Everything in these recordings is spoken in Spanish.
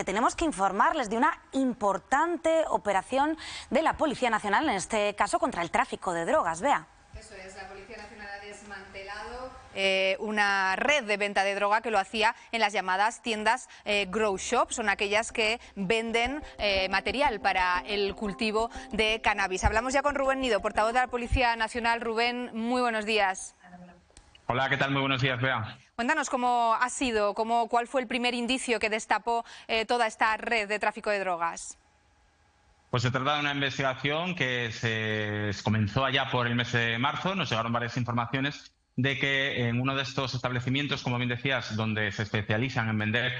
tenemos que informarles de una importante operación de la Policía Nacional, en este caso contra el tráfico de drogas. Vea. Eso es, la Policía Nacional ha desmantelado una red de venta de droga que lo hacía en las llamadas tiendas grow shop. Son aquellas que venden material para el cultivo de cannabis. Hablamos ya con Rubén Nido, portavoz de la Policía Nacional. Rubén, muy buenos días. Hola, ¿qué tal? Muy buenos días, Bea. Cuéntanos cómo ha sido, cuál fue el primer indicio que destapó toda esta red de tráfico de drogas. Pues se trata de una investigación que se comenzó allá por el mes de marzo. Nos llegaron varias informaciones de que en uno de estos establecimientos, como bien decías, donde se especializan en vender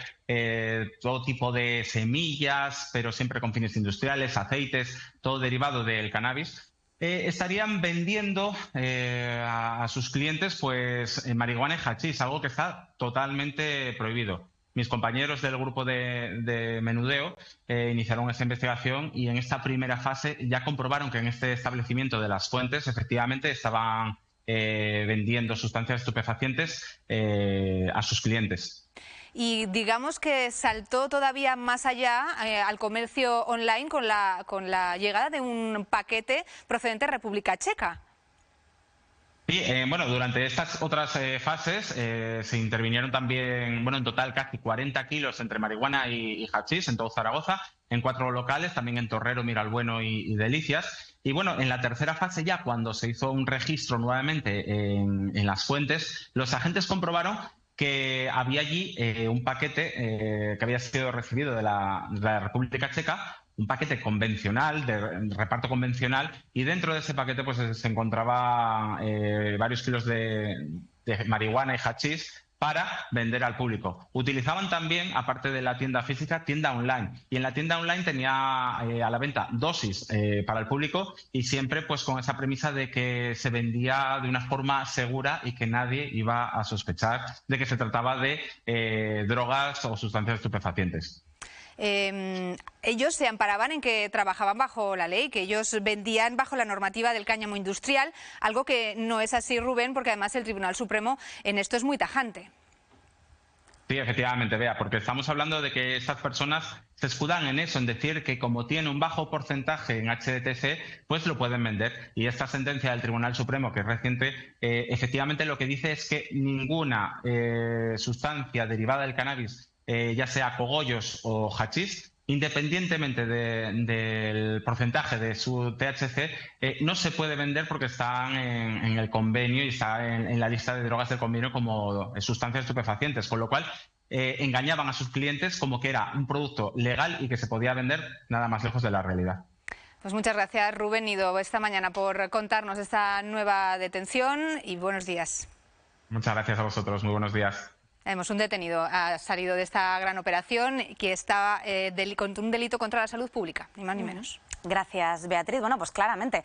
todo tipo de semillas, pero siempre con fines industriales, aceites, todo derivado del cannabis, estarían vendiendo a sus clientes pues marihuana y hachís, algo que está totalmente prohibido. Mis compañeros del grupo de menudeo iniciaron esta investigación y en esta primera fase ya comprobaron que en este establecimiento de Las Fuentes efectivamente estaban vendiendo sustancias estupefacientes a sus clientes. Y digamos que saltó todavía más allá al comercio online con la llegada de un paquete procedente de República Checa. Sí, bueno, durante estas otras fases se intervinieron también, bueno, en total casi 40 kilos entre marihuana y hachís en todo Zaragoza, en 4 locales, también en Torrero, Miralbueno y Delicias. Y bueno, en la tercera fase ya, cuando se hizo un registro nuevamente en Las Fuentes, los agentes comprobaron que había allí un paquete que había sido recibido de la República Checa, un paquete convencional, de reparto convencional, y dentro de ese paquete pues se encontraba varios kilos de marihuana y hachís para vender al público. Utilizaban también, aparte de la tienda física, tienda online. Y en la tienda online tenía a la venta dosis para el público y siempre pues con esa premisa de que se vendía de una forma segura y que nadie iba a sospechar de que se trataba de drogas o sustancias estupefacientes. Ellos se amparaban en que trabajaban bajo la ley, que ellos vendían bajo la normativa del cáñamo industrial, algo que no es así, Rubén, porque además el Tribunal Supremo en esto es muy tajante. Sí, efectivamente, Bea, porque estamos hablando de que estas personas se escudan en eso, en decir que como tiene un bajo porcentaje en HDTC, pues lo pueden vender. Y esta sentencia del Tribunal Supremo, que es reciente, efectivamente lo que dice es que ninguna sustancia derivada del cannabis, ya sea cogollos o hachís, independientemente del porcentaje de su THC, no se puede vender porque están en el convenio y está en la lista de drogas del convenio como sustancias estupefacientes, con lo cual engañaban a sus clientes como que era un producto legal y que se podía vender nada más lejos de la realidad. Pues muchas gracias, Rubén Nido, esta mañana por contarnos esta nueva detención y buenos días. Muchas gracias a vosotros, muy buenos días. Un detenido ha salido de esta gran operación que está con un delito contra la salud pública, ni más ni menos. Gracias, Beatriz. Bueno, pues claramente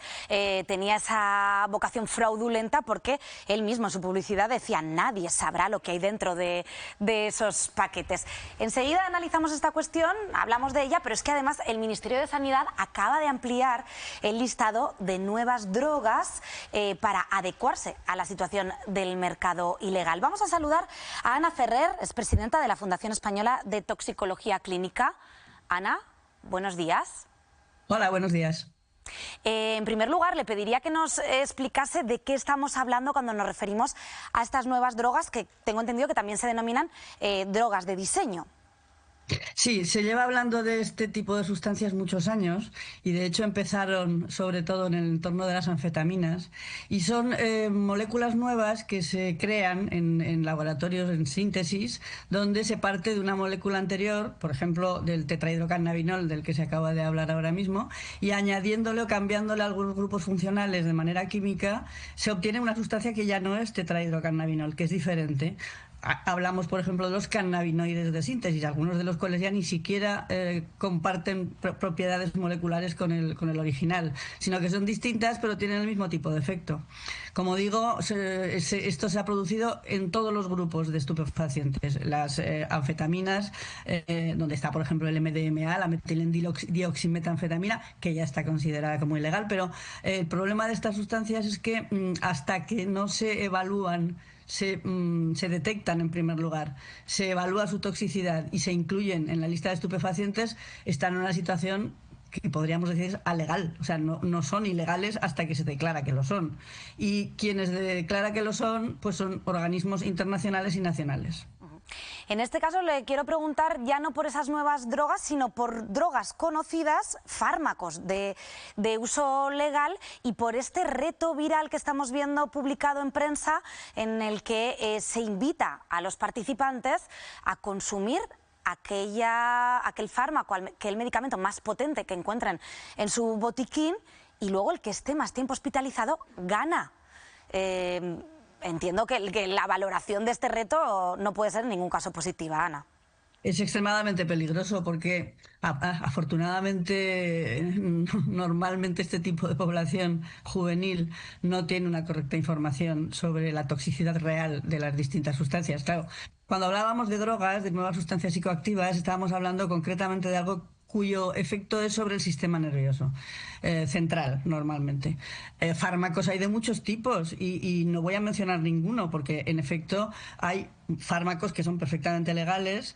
tenía esa vocación fraudulenta porque él mismo en su publicidad decía nadie sabrá lo que hay dentro de esos paquetes. Enseguida analizamos esta cuestión, hablamos de ella, pero es que además el Ministerio de Sanidad acaba de ampliar el listado de nuevas drogas para adecuarse a la situación del mercado ilegal. Vamos a saludar a Ana Ferrer, es presidenta de la Fundación Española de Toxicología Clínica. Ana, buenos días. Hola, buenos días. En primer lugar, le pediría que nos explicase de qué estamos hablando cuando nos referimos a estas nuevas drogas que tengo entendido que también se denominan drogas de diseño. Sí, se lleva hablando de este tipo de sustancias muchos años y de hecho empezaron sobre todo en el entorno de las anfetaminas y son moléculas nuevas que se crean en laboratorios en síntesis donde se parte de una molécula anterior, por ejemplo del tetrahidrocannabinol del que se acaba de hablar ahora mismo, y añadiéndole o cambiándole algunos grupos funcionales de manera química se obtiene una sustancia que ya no es tetrahidrocannabinol, que es diferente. Hablamos, por ejemplo, de los cannabinoides de síntesis, algunos de los cuales ya ni siquiera comparten propiedades moleculares con el original, sino que son distintas pero tienen el mismo tipo de efecto. Como digo, esto se ha producido en todos los grupos de estupefacientes. Las anfetaminas, donde está, por ejemplo, el MDMA, la metilendioximetanfetamina, que ya está considerada como ilegal, pero el problema de estas sustancias es que hasta que no se evalúan se detectan en primer lugar, se evalúa su toxicidad y se incluyen en la lista de estupefacientes, están en una situación que podríamos decir alegal, o sea, no son ilegales hasta que se declara que lo son. Y quienes declaran que lo son, pues son organismos internacionales y nacionales. En este caso le quiero preguntar ya no por esas nuevas drogas, sino por drogas conocidas, fármacos de uso legal, y por este reto viral que estamos viendo publicado en prensa, en el que se invita a los participantes a consumir aquel fármaco, aquel medicamento más potente que encuentran en su botiquín, y luego el que esté más tiempo hospitalizado gana. Entiendo que la valoración de este reto no puede ser en ningún caso positiva, Ana. Es extremadamente peligroso porque afortunadamente normalmente este tipo de población juvenil no tiene una correcta información sobre la toxicidad real de las distintas sustancias. Claro, cuando hablábamos de drogas, de nuevas sustancias psicoactivas, estábamos hablando concretamente de algo cuyo efecto es sobre el sistema nervioso central, normalmente. Fármacos hay de muchos tipos y no voy a mencionar ninguno porque, en efecto, hay fármacos que son perfectamente legales,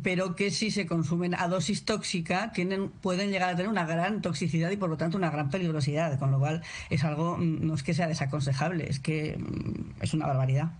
pero que si se consumen a dosis tóxica pueden llegar a tener una gran toxicidad y por lo tanto una gran peligrosidad, con lo cual es algo, no es que sea desaconsejable, es que es una barbaridad.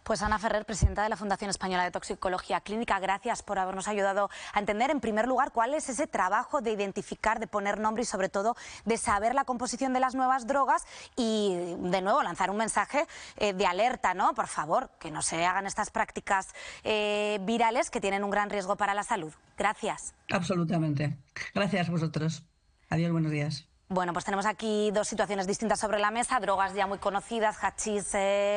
Pues Ana Ferrer, presidenta de la Fundación Española de Toxicología Clínica, gracias por habernos ayudado a entender, en primer lugar, cuál es ese trabajo de identificar, de poner nombre y, sobre todo, de saber la composición de las nuevas drogas y, de nuevo, lanzar un mensaje de alerta, ¿no? Por favor, que no se hagan estas prácticas virales que tienen un gran riesgo para la salud. Gracias. Absolutamente. Gracias a vosotros. Adiós, buenos días. Bueno, pues tenemos aquí dos situaciones distintas sobre la mesa, drogas ya muy conocidas, hachís,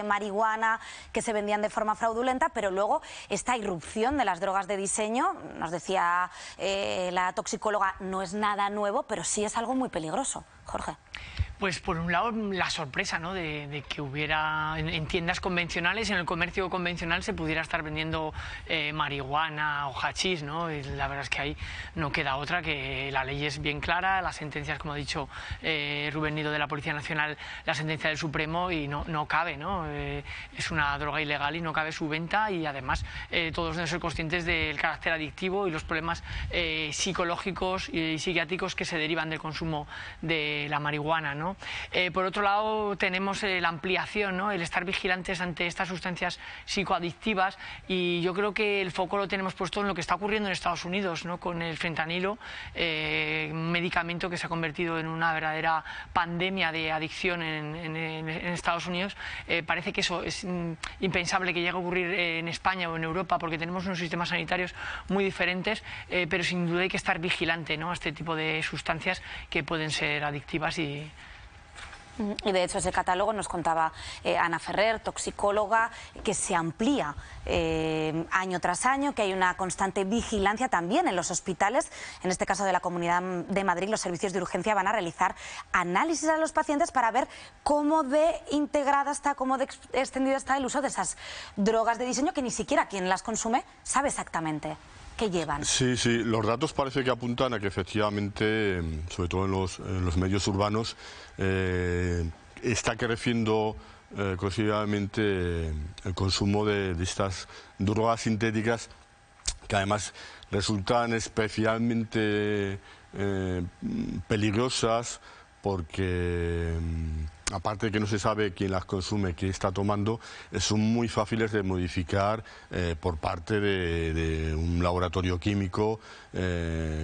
marihuana, que se vendían de forma fraudulenta, pero luego esta irrupción de las drogas de diseño, nos decía la toxicóloga, no es nada nuevo, pero sí es algo muy peligroso. Jorge. Pues por un lado la sorpresa, ¿no?, de que hubiera en tiendas convencionales, en el comercio convencional, se pudiera estar vendiendo marihuana o hachís, ¿no? Y la verdad es que ahí no queda otra, que la ley es bien clara, las sentencias, como ha dicho Rubén Nido de la Policía Nacional, la sentencia del Supremo, y no cabe, ¿no? Es una droga ilegal y no cabe su venta, y además todos deben ser conscientes del carácter adictivo y los problemas psicológicos y psiquiátricos que se derivan del consumo de la marihuana, ¿no? Por otro lado, tenemos la ampliación, ¿no?, el estar vigilantes ante estas sustancias psicoadictivas, y yo creo que el foco lo tenemos puesto en lo que está ocurriendo en Estados Unidos, ¿no?, con el fentanilo, un medicamento que se ha convertido en una verdadera pandemia de adicción en Estados Unidos. Parece que eso es impensable que llegue a ocurrir en España o en Europa, porque tenemos unos sistemas sanitarios muy diferentes, pero sin duda hay que estar vigilante, ¿no?, a este tipo de sustancias que pueden ser adictivas. Y de hecho ese catálogo, nos contaba Ana Ferrer, toxicóloga, que se amplía año tras año, que hay una constante vigilancia también en los hospitales. En este caso de la Comunidad de Madrid, los servicios de urgencia van a realizar análisis a los pacientes para ver cómo de integrada está, cómo de extendido está el uso de esas drogas de diseño, que ni siquiera quien las consume sabe exactamente qué llevan. Sí, los datos parece que apuntan a que efectivamente, sobre todo en los medios urbanos, está creciendo considerablemente el consumo de estas drogas sintéticas, que además resultan especialmente peligrosas porque, aparte de que no se sabe quién las consume, quién está tomando, son muy fáciles de modificar por parte de un laboratorio químico,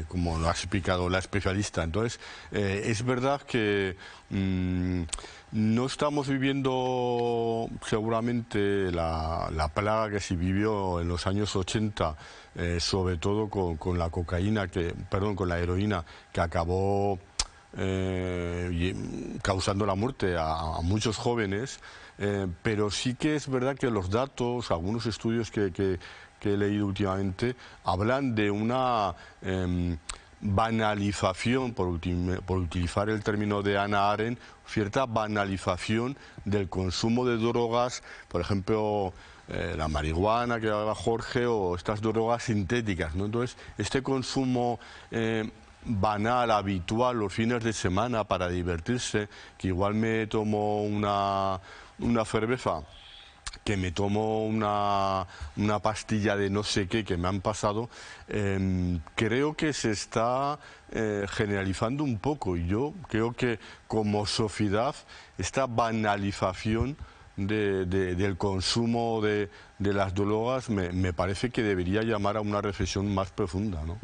como lo ha explicado la especialista. Entonces, es verdad que no estamos viviendo seguramente la plaga que se vivió en los años 80, sobre todo con la cocaína, con la heroína, que acabó causando la muerte a muchos jóvenes, pero sí que es verdad que los datos, algunos estudios que he leído últimamente, hablan de una banalización, por utilizar el término de Hannah Arendt, cierta banalización del consumo de drogas, por ejemplo, la marihuana que hablaba Jorge, o estas drogas sintéticas, ¿no? Entonces, este consumo banal, habitual, los fines de semana para divertirse, que igual me tomo una cerveza que me tomo una pastilla de no sé qué que me han pasado, creo que se está generalizando un poco. Y yo creo que como sociedad esta banalización del consumo de las drogas me parece que debería llamar a una reflexión más profunda, ¿no?